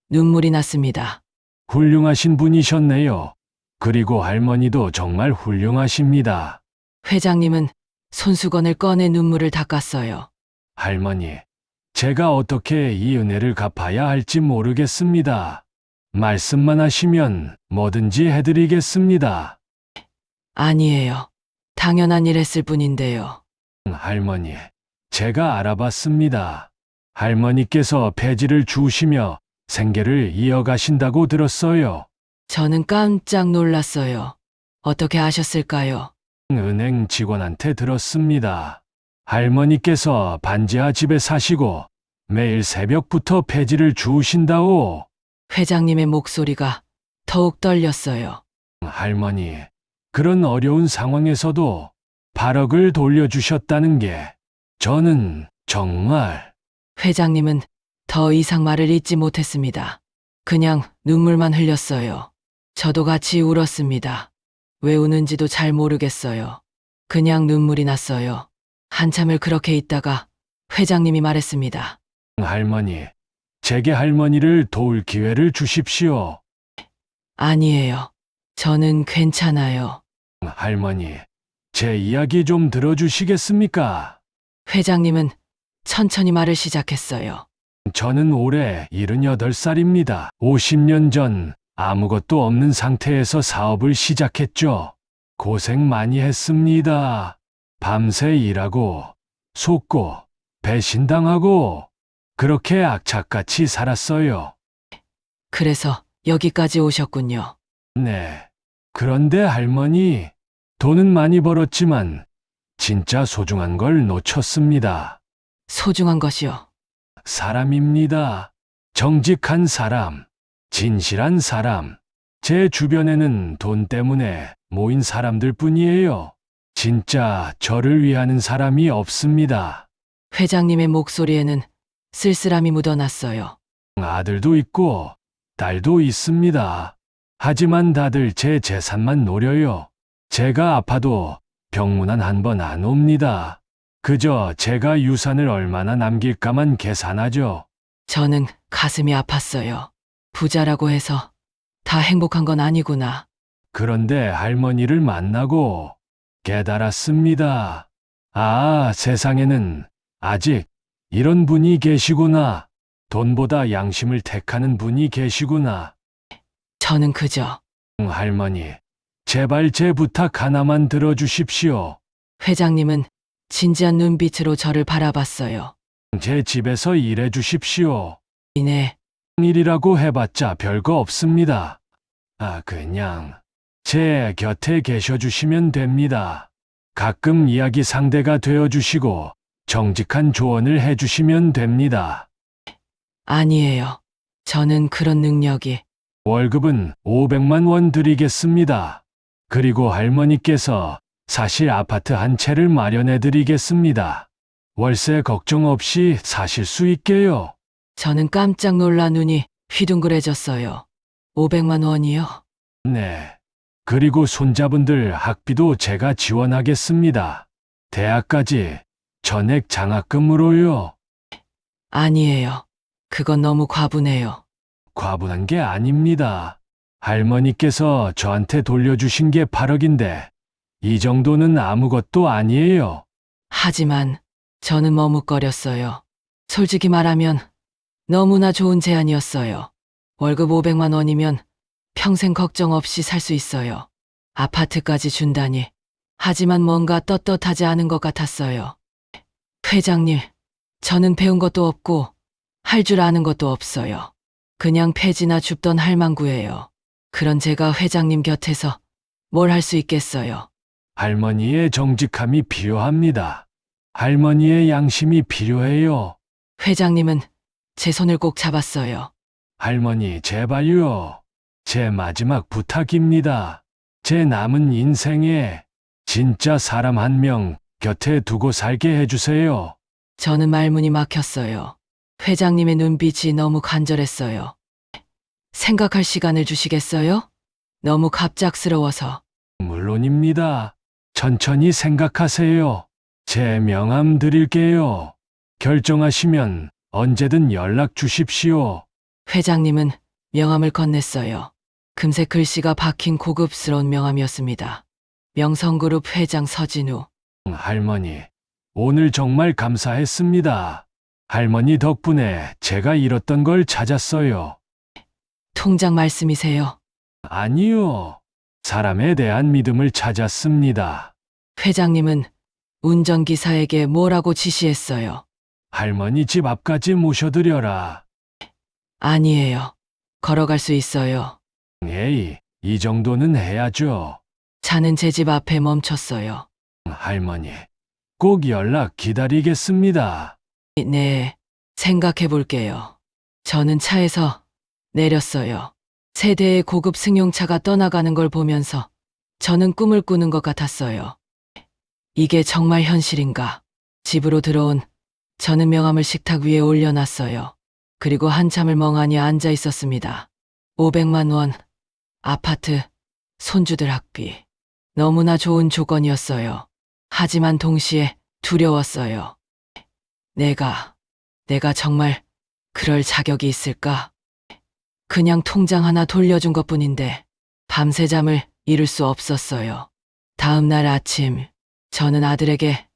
눈물이 났습니다. 훌륭하신 분이셨네요. 그리고 할머니도 정말 훌륭하십니다. 회장님은 손수건을 꺼내 눈물을 닦았어요. 할머니, 제가 어떻게 이 은혜를 갚아야 할지 모르겠습니다. 말씀만 하시면 뭐든지 해드리겠습니다. 아니에요. 당연한 일 했을 뿐인데요. 할머니, 제가 알아봤습니다. 할머니께서 폐지를 주우시며 생계를 이어가신다고 들었어요. 저는 깜짝 놀랐어요. 어떻게 아셨을까요? 은행 직원한테 들었습니다. 할머니께서 반지하 집에 사시고 매일 새벽부터 폐지를 주우신다오. 회장님의 목소리가 더욱 떨렸어요. 할머니, 그런 어려운 상황에서도 8억을 돌려주셨다는 게 저는 정말... 회장님은 더 이상 말을 잇지 못했습니다. 그냥 눈물만 흘렸어요. 저도 같이 울었습니다. 왜 우는지도 잘 모르겠어요. 그냥 눈물이 났어요. 한참을 그렇게 있다가 회장님이 말했습니다. 할머니, 제게 할머니를 도울 기회를 주십시오. 아니에요. 저는 괜찮아요. 할머니, 제 이야기 좀 들어주시겠습니까? 회장님은 천천히 말을 시작했어요. 저는 올해 78살입니다. 50년 전 아무것도 없는 상태에서 사업을 시작했죠. 고생 많이 했습니다. 밤새 일하고, 속고, 배신당하고, 그렇게 악착같이 살았어요. 그래서 여기까지 오셨군요. 네. 그런데 할머니, 돈은 많이 벌었지만 진짜 소중한 걸 놓쳤습니다. 소중한 것이요. 사람입니다. 정직한 사람, 진실한 사람. 제 주변에는 돈 때문에 모인 사람들 뿐이에요. 진짜 저를 위하는 사람이 없습니다. 회장님의 목소리에는 쓸쓸함이 묻어났어요. 아들도 있고 딸도 있습니다. 하지만 다들 제 재산만 노려요. 제가 아파도 병문안 한 번 안 옵니다. 그저 제가 유산을 얼마나 남길까만 계산하죠. 저는 가슴이 아팠어요. 부자라고 해서 다 행복한 건 아니구나. 그런데 할머니를 만나고 깨달았습니다. 아, 세상에는 아직 이런 분이 계시구나. 돈보다 양심을 택하는 분이 계시구나. 저는 그저 할머니, 제발 제 부탁 하나만 들어주십시오. 회장님은 진지한 눈빛으로 저를 바라봤어요. 제 집에서 일해 주십시오. 이네, 일이라고 해봤자 별거 없습니다. 그냥 제 곁에 계셔 주시면 됩니다. 가끔 이야기 상대가 되어 주시고 정직한 조언을 해 주시면 됩니다. 아니에요. 저는 그런 능력이. 월급은 500만 원 드리겠습니다. 그리고 할머니께서 사실 아파트 한 채를 마련해 드리겠습니다. 월세 걱정 없이 사실 수 있게요. 저는 깜짝 놀라 눈이 휘둥그레졌어요. 500만 원이요? 네. 그리고 손자분들 학비도 제가 지원하겠습니다. 대학까지 전액 장학금으로요. 아니에요. 그건 너무 과분해요. 과분한 게 아닙니다. 할머니께서 저한테 돌려주신 게 8억인데 이 정도는 아무것도 아니에요. 하지만 저는 머뭇거렸어요. 솔직히 말하면 너무나 좋은 제안이었어요. 월급 500만 원이면 평생 걱정 없이 살 수 있어요. 아파트까지 준다니. 하지만 뭔가 떳떳하지 않은 것 같았어요. 회장님, 저는 배운 것도 없고 할 줄 아는 것도 없어요. 그냥 폐지나 줍던 할망구예요. 그런 제가 회장님 곁에서 뭘 할 수 있겠어요. 할머니의 정직함이 필요합니다. 할머니의 양심이 필요해요. 회장님은 제 손을 꼭 잡았어요. 할머니, 제발요. 제 마지막 부탁입니다. 제 남은 인생에 진짜 사람 한 명 곁에 두고 살게 해주세요. 저는 말문이 막혔어요. 회장님의 눈빛이 너무 간절했어요. 생각할 시간을 주시겠어요? 너무 갑작스러워서. 물론입니다. 천천히 생각하세요. 제 명함 드릴게요. 결정하시면 언제든 연락 주십시오. 회장님은 명함을 건넸어요. 금색 글씨가 박힌 고급스러운 명함이었습니다. 명성그룹 회장 서진우. 할머니, 오늘 정말 감사했습니다. 할머니 덕분에 제가 잃었던 걸 찾았어요. 통장 말씀이세요? 아니요. 사람에 대한 믿음을 찾았습니다. 회장님은 운전기사에게 뭐라고 지시했어요? 할머니 집 앞까지 모셔드려라. 아니에요. 걸어갈 수 있어요. 에이, 이 정도는 해야죠. 차는 제 집 앞에 멈췄어요. 할머니, 꼭 연락 기다리겠습니다. 네, 생각해 볼게요. 저는 차에서 내렸어요. 세대의 고급 승용차가 떠나가는 걸 보면서 저는 꿈을 꾸는 것 같았어요. 이게 정말 현실인가? 집으로 들어온 저는 명함을 식탁 위에 올려놨어요. 그리고 한참을 멍하니 앉아 있었습니다. 500만 원, 아파트, 손주들 학비. 너무나 좋은 조건이었어요. 하지만 동시에 두려웠어요. 내가 정말 그럴 자격이 있을까? 그냥 통장 하나 돌려준 것뿐인데 밤새 잠을 이룰 수 없었어요. 다음 날 아침 저는 아들에게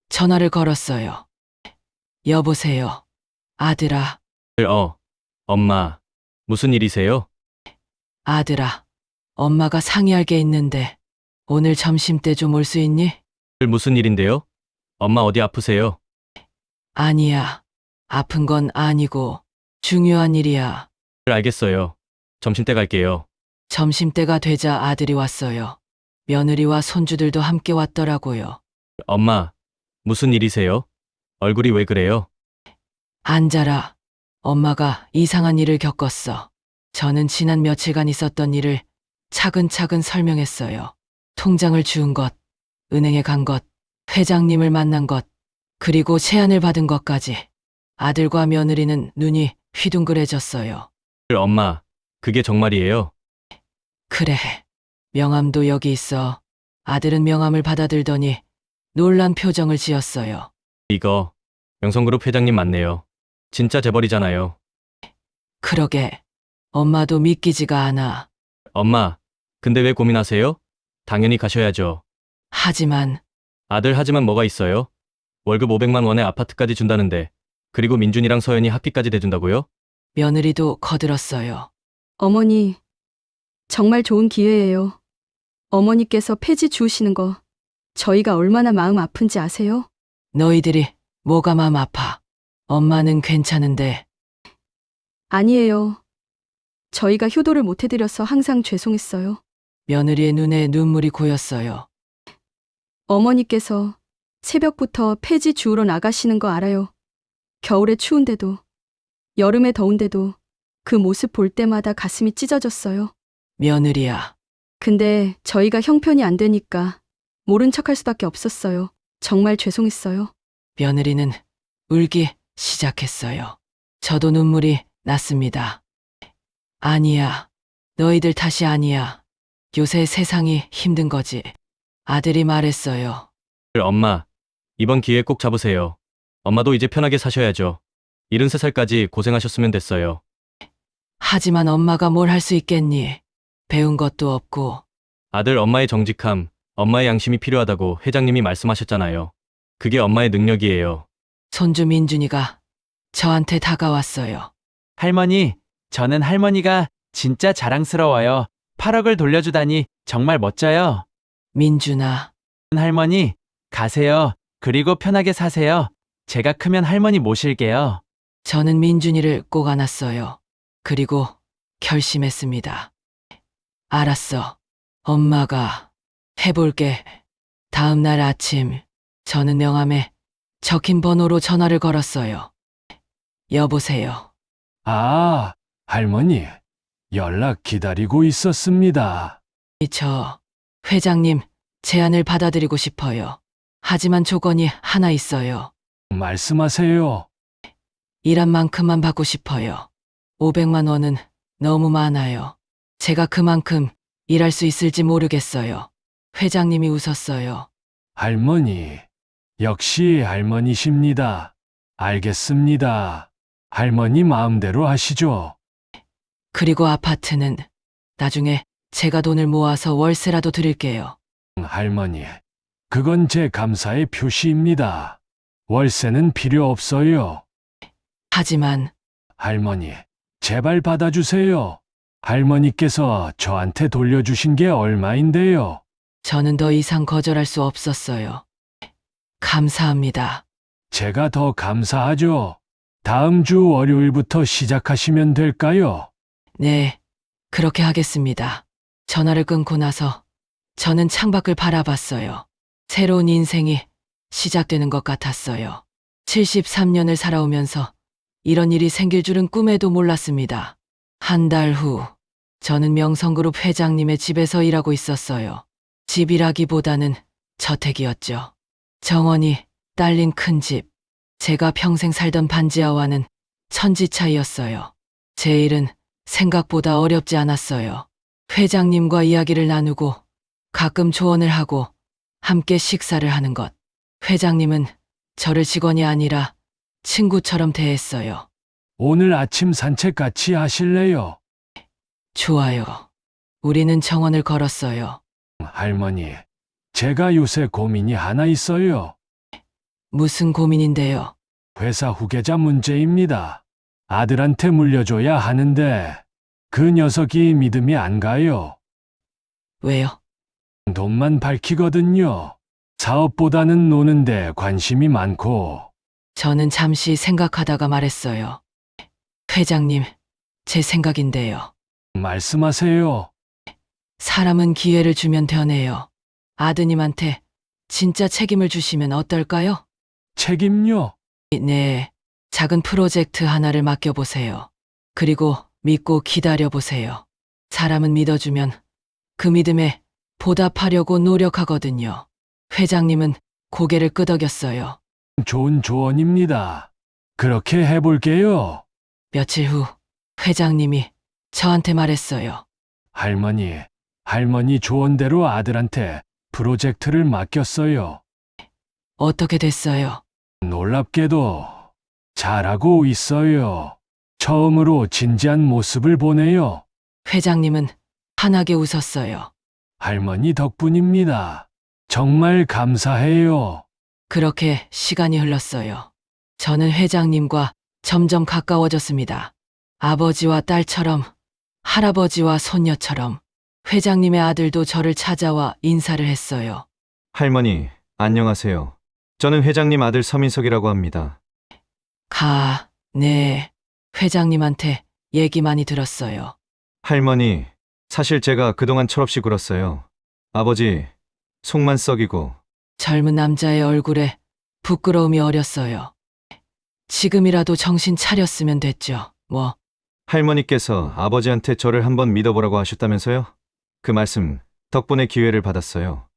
전화를 걸었어요. 여보세요. 아들아. 엄마, 무슨 일이세요? 아들아. 엄마가 상의할 게 있는데 오늘 점심때 좀 올 수 있니? 무슨 일인데요? 엄마 어디 아프세요? 아니야. 아픈 건 아니고 중요한 일이야. 알겠어요. 점심때 갈게요. 점심때가 되자 아들이 왔어요. 며느리와 손주들도 함께 왔더라고요. 엄마, 무슨 일이세요? 얼굴이 왜 그래요? 앉아라. 엄마가 이상한 일을 겪었어. 저는 지난 며칠간 있었던 일을 차근차근 설명했어요. 통장을 주운 것, 은행에 간 것, 회장님을 만난 것, 그리고 제안을 받은 것까지. 아들과 며느리는 눈이 휘둥그레졌어요. 엄마, 그게 정말이에요? 그래. 명함도 여기 있어. 아들은 명함을 받아들더니 놀란 표정을 지었어요. 이거 명성그룹 회장님 맞네요. 진짜 재벌이잖아요. 그러게. 엄마도 믿기지가 않아. 엄마, 근데 왜 고민하세요? 당연히 가셔야죠. 하지만 하지만 뭐가 있어요? 월급 500만 원에 아파트까지 준다는데, 그리고 민준이랑 서연이 학비까지 대준다고요? 며느리도 거들었어요. 어머니, 정말 좋은 기회예요. 어머니께서 폐지 주우시는 거 저희가 얼마나 마음 아픈지 아세요? 너희들이 뭐가 마음 아파? 엄마는 괜찮은데 아니에요. 저희가 효도를 못 해드려서 항상 죄송했어요. 며느리의 눈에 눈물이 고였어요. 어머니께서 새벽부터 폐지 주우러 나가시는 거 알아요. 겨울에 추운데도, 여름에 더운데도 그 모습 볼 때마다 가슴이 찢어졌어요. 며느리야, 근데 저희가 형편이 안 되니까 모른 척할 수밖에 없었어요. 정말 죄송했어요. 며느리는 울기 시작했어요. 저도 눈물이 났습니다. 아니야. 너희들 탓이 아니야. 요새 세상이 힘든 거지. 아들이 말했어요. 엄마, 이번 기회 꼭 잡으세요. 엄마도 이제 편하게 사셔야죠. 73살까지 고생하셨으면 됐어요. 하지만 엄마가 뭘 할 수 있겠니? 배운 것도 없고. 아들 엄마의 정직함, 엄마의 양심이 필요하다고 회장님이 말씀하셨잖아요. 그게 엄마의 능력이에요. 손주 민준이가 저한테 다가왔어요. 할머니, 저는 할머니가 진짜 자랑스러워요. 8억을 돌려주다니 정말 멋져요. 민준아, 할머니, 가세요. 그리고 편하게 사세요. 제가 크면 할머니 모실게요. 저는 민준이를 꼭 안았어요. 그리고 결심했습니다. 알았어. 엄마가 해볼게. 다음 날 아침, 저는 명함에 적힌 번호로 전화를 걸었어요. 여보세요. 아, 할머니. 연락 기다리고 있었습니다. 저 회장님 제안을 받아들이고 싶어요. 하지만 조건이 하나 있어요. 말씀하세요. 일한 만큼만 받고 싶어요. 500만 원은 너무 많아요. 제가 그만큼 일할 수 있을지 모르겠어요. 회장님이 웃었어요. 할머니. 역시 할머니십니다. 알겠습니다. 할머니 마음대로 하시죠. 그리고 아파트는 나중에 제가 돈을 모아서 월세라도 드릴게요. 할머니, 그건 제 감사의 표시입니다. 월세는 필요 없어요. 하지만 할머니, 제발 받아주세요. 할머니께서 저한테 돌려주신 게 얼마인데요? 저는 더 이상 거절할 수 없었어요. 감사합니다. 제가 더 감사하죠. 다음 주 월요일부터 시작하시면 될까요? 네, 그렇게 하겠습니다. 전화를 끊고 나서 저는 창밖을 바라봤어요. 새로운 인생이 시작되는 것 같았어요. 73년을 살아오면서 이런 일이 생길 줄은 꿈에도 몰랐습니다. 한 달 후, 저는 명성그룹 회장님의 집에서 일하고 있었어요. 집이라기보다는 저택이었죠. 정원이 딸린 큰 집. 제가 평생 살던 반지하와는 천지 차이였어요. 제 일은 생각보다 어렵지 않았어요. 회장님과 이야기를 나누고 가끔 조언을 하고 함께 식사를 하는 것. 회장님은 저를 직원이 아니라 친구처럼 대했어요. 오늘 아침 산책 같이 하실래요? 좋아요. 우리는 정원을 걸었어요. 할머니, 제가 요새 고민이 하나 있어요. 무슨 고민인데요? 회사 후계자 문제입니다. 아들한테 물려줘야 하는데 그 녀석이 믿음이 안 가요. 왜요? 돈만 밝히거든요. 사업보다는 노는데 관심이 많고. 저는 잠시 생각하다가 말했어요. 회장님, 제 생각인데요. 말씀하세요. 사람은 기회를 주면 변해요. 아드님한테 진짜 책임을 주시면 어떨까요? 책임요? 네, 작은 프로젝트 하나를 맡겨보세요. 그리고 믿고 기다려보세요. 사람은 믿어주면 그 믿음에 보답하려고 노력하거든요. 회장님은 고개를 끄덕였어요. 좋은 조언입니다. 그렇게 해볼게요. 며칠 후 회장님이 저한테 말했어요. 할머니 조언대로 아들한테 프로젝트를 맡겼어요. 어떻게 됐어요? 놀랍게도 잘하고 있어요. 처음으로 진지한 모습을 보네요. 회장님은 환하게 웃었어요. 할머니 덕분입니다. 정말 감사해요. 그렇게 시간이 흘렀어요. 저는 회장님과 점점 가까워졌습니다. 아버지와 딸처럼, 할아버지와 손녀처럼. 회장님의 아들도 저를 찾아와 인사를 했어요. 할머니, 안녕하세요. 저는 회장님 아들 서민석이라고 합니다. 네. 회장님한테 얘기 많이 들었어요. 할머니, 사실 제가 그동안 철없이 굴었어요. 아버지, 속만 썩이고. 젊은 남자의 얼굴에 부끄러움이 어렸어요. 지금이라도 정신 차렸으면 됐죠. 뭐. 할머니께서 아버지한테 저를 한번 믿어보라고 하셨다면서요? 그 말씀 덕분에 기회를 받았어요.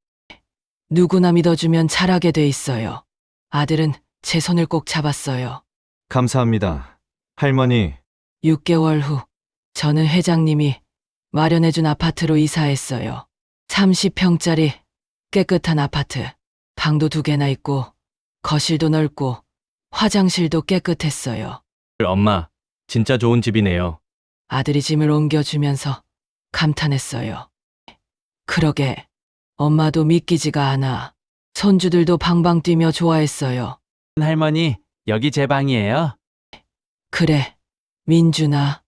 누구나 믿어주면 잘하게 돼 있어요. 아들은 제 손을 꼭 잡았어요. 감사합니다. 할머니, 6개월 후, 저는 회장님이 마련해준 아파트로 이사했어요. 30평짜리 깨끗한 아파트. 방도 2개나 있고, 거실도 넓고, 화장실도 깨끗했어요. 엄마, 진짜 좋은 집이네요. 아들이 짐을 옮겨주면서 감탄했어요. 그러게, 엄마도 믿기지가 않아. 손주들도 방방 뛰며 좋아했어요. 할머니, 여기 제 방이에요. 그래, 민준아,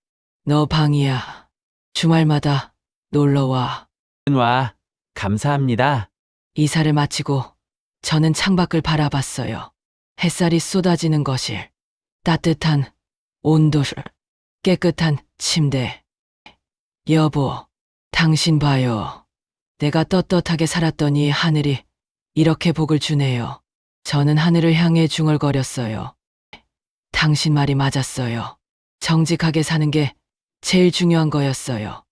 너 방이야. 주말마다 놀러와. 와, 감사합니다. 이사를 마치고 저는 창밖을 바라봤어요. 햇살이 쏟아지는 거실, 따뜻한 온도를, 깨끗한 침대. 여보, 당신 봐요. 내가 떳떳하게 살았더니 하늘이 이렇게 복을 주네요. 저는 하늘을 향해 중얼거렸어요. 당신 말이 맞았어요. 정직하게 사는 게 제일 중요한 거였어요.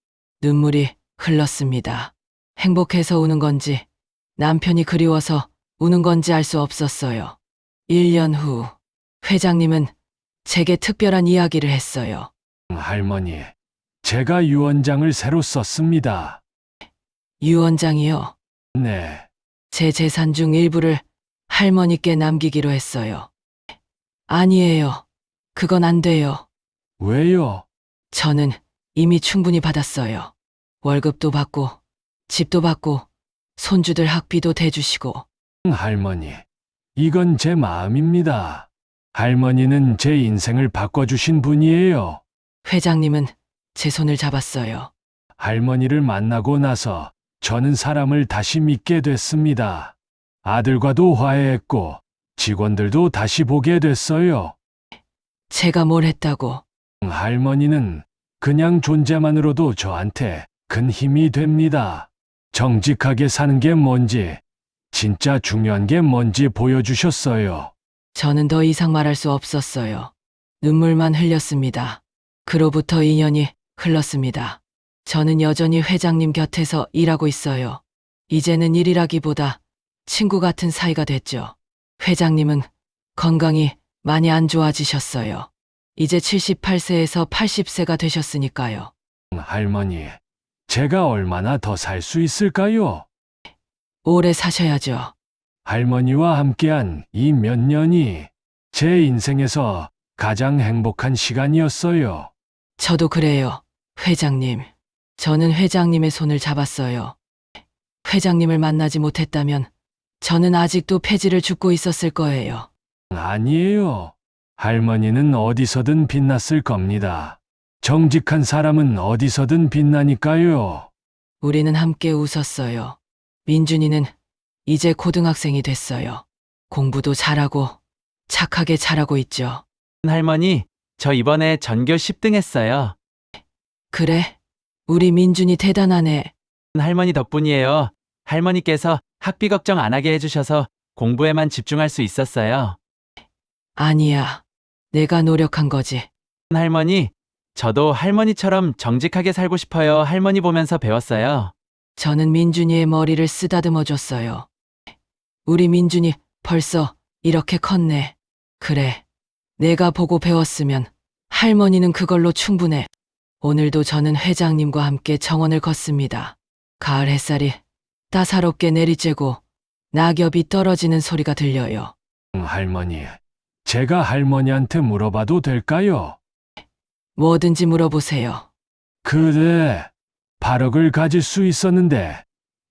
눈물이 흘렀습니다. 행복해서 우는 건지, 남편이 그리워서 우는 건지 알 수 없었어요. 1년 후, 회장님은 제게 특별한 이야기를 했어요. 할머니, 제가 유언장을 새로 썼습니다. 유언장이요? 네, 제 재산 중 일부를 할머니께 남기기로 했어요. 아니에요. 그건 안 돼요. 왜요? 저는 이미 충분히 받았어요. 월급도 받고, 집도 받고, 손주들 학비도 대주시고. 할머니, 이건 제 마음입니다. 할머니는 제 인생을 바꿔주신 분이에요. 회장님은 제 손을 잡았어요. 할머니를 만나고 나서 저는 사람을 다시 믿게 됐습니다. 아들과도 화해했고 직원들도 다시 보게 됐어요. 제가 뭘 했다고? 할머니는 그냥 존재만으로도 저한테 큰 힘이 됩니다. 정직하게 사는 게 뭔지, 진짜 중요한 게 뭔지 보여주셨어요. 저는 더 이상 말할 수 없었어요. 눈물만 흘렸습니다. 그로부터 2년이 흘렀습니다. 저는 여전히 회장님 곁에서 일하고 있어요. 이제는 일이라기보다 친구 같은 사이가 됐죠. 회장님은 건강이 많이 안 좋아지셨어요. 이제 78세에서 80세가 되셨으니까요. 할머니, 제가 얼마나 더 살 수 있을까요? 오래 사셔야죠. 할머니와 함께한 이 몇 년이 제 인생에서 가장 행복한 시간이었어요. 저도 그래요, 회장님. 저는 회장님의 손을 잡았어요. 회장님을 만나지 못했다면 저는 아직도 폐지를 줍고 있었을 거예요. 아니에요. 할머니는 어디서든 빛났을 겁니다. 정직한 사람은 어디서든 빛나니까요. 우리는 함께 웃었어요. 민준이는 이제 고등학생이 됐어요. 공부도 잘하고 착하게 잘하고 있죠. 할머니, 저 이번에 전교 10등 했어요. 그래? 우리 민준이 대단하네. 할머니 덕분이에요. 할머니께서 학비 걱정 안 하게 해주셔서 공부에만 집중할 수 있었어요. 아니야. 내가 노력한 거지. 할머니, 저도 할머니처럼 정직하게 살고 싶어요. 할머니 보면서 배웠어요. 저는 민준이의 머리를 쓰다듬어 줬어요. 우리 민준이 벌써 이렇게 컸네. 그래. 내가 보고 배웠으면 할머니는 그걸로 충분해. 오늘도 저는 회장님과 함께 정원을 걷습니다. 가을 햇살이 따사롭게 내리쬐고 낙엽이 떨어지는 소리가 들려요. 할머니, 제가 할머니한테 물어봐도 될까요? 뭐든지 물어보세요. 그래, 8억을 가질 수 있었는데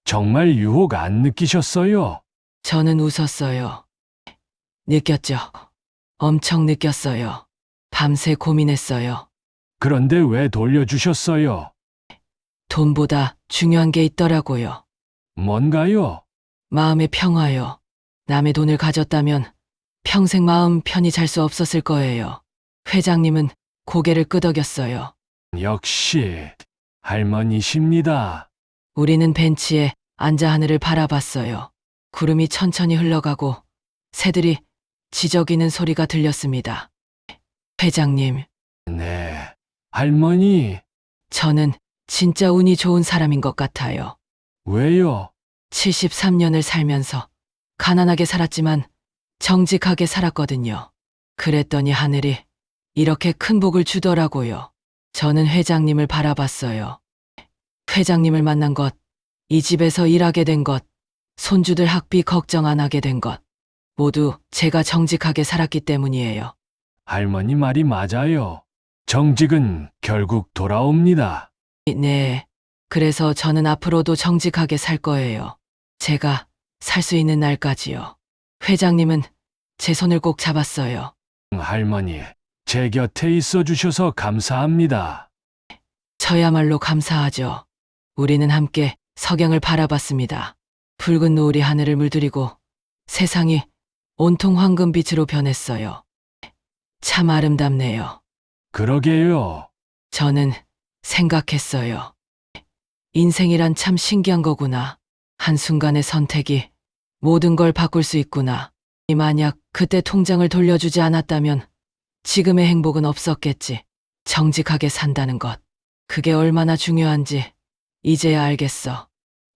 정말 유혹 안 느끼셨어요? 저는 웃었어요. 느꼈죠. 엄청 느꼈어요. 밤새 고민했어요. 그런데 왜 돌려주셨어요? 돈보다 중요한 게 있더라고요. 뭔가요? 마음의 평화요. 남의 돈을 가졌다면 평생 마음 편히 잘 수 없었을 거예요. 회장님은 고개를 끄덕였어요. 역시 할머니십니다. 우리는 벤치에 앉아 하늘을 바라봤어요. 구름이 천천히 흘러가고 새들이 지저귀는 소리가 들렸습니다. 회장님, 네, 할머니, 저는 진짜 운이 좋은 사람인 것 같아요. 왜요? 73년을 살면서 가난하게 살았지만 정직하게 살았거든요. 그랬더니 하늘이 이렇게 큰 복을 주더라고요. 저는 회장님을 바라봤어요. 회장님을 만난 것, 이 집에서 일하게 된 것, 손주들 학비 걱정 안 하게 된 것, 모두 제가 정직하게 살았기 때문이에요. 할머니 말이 맞아요. 정직은 결국 돌아옵니다. 네. 그래서 저는 앞으로도 정직하게 살 거예요. 제가 살 수 있는 날까지요. 회장님은 제 손을 꼭 잡았어요. 할머니, 제 곁에 있어 주셔서 감사합니다. 저야말로 감사하죠. 우리는 함께 석양을 바라봤습니다. 붉은 노을이 하늘을 물들이고 세상이 온통 황금빛으로 변했어요. 참 아름답네요. 그러게요. 저는 생각했어요. 인생이란 참 신기한 거구나. 한순간의 선택이 모든 걸 바꿀 수 있구나. 만약 그때 통장을 돌려주지 않았다면 지금의 행복은 없었겠지. 정직하게 산다는 것. 그게 얼마나 중요한지 이제야 알겠어.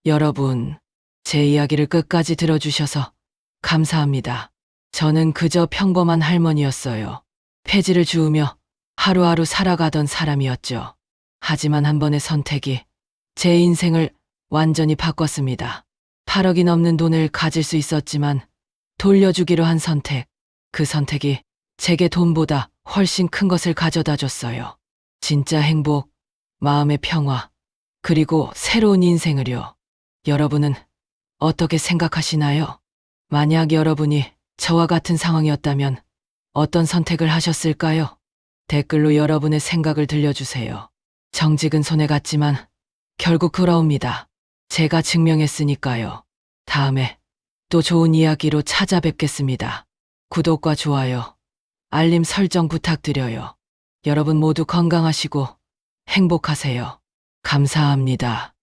여러분, 제 이야기를 끝까지 들어주셔서 감사합니다. 저는 그저 평범한 할머니였어요. 폐지를 주우며 하루하루 살아가던 사람이었죠. 하지만 한 번의 선택이 제 인생을 완전히 바꿨습니다. 8억이 넘는 돈을 가질 수 있었지만 돌려주기로 한 선택, 그 선택이 제게 돈보다 훨씬 큰 것을 가져다 줬어요. 진짜 행복, 마음의 평화, 그리고 새로운 인생을요. 여러분은 어떻게 생각하시나요? 만약 여러분이 저와 같은 상황이었다면 어떤 선택을 하셨을까요? 댓글로 여러분의 생각을 들려주세요. 정직은 손해 갔지만 결국 돌아옵니다. 제가 증명했으니까요. 다음에 또 좋은 이야기로 찾아뵙겠습니다. 구독과 좋아요, 알림 설정 부탁드려요. 여러분 모두 건강하시고 행복하세요. 감사합니다.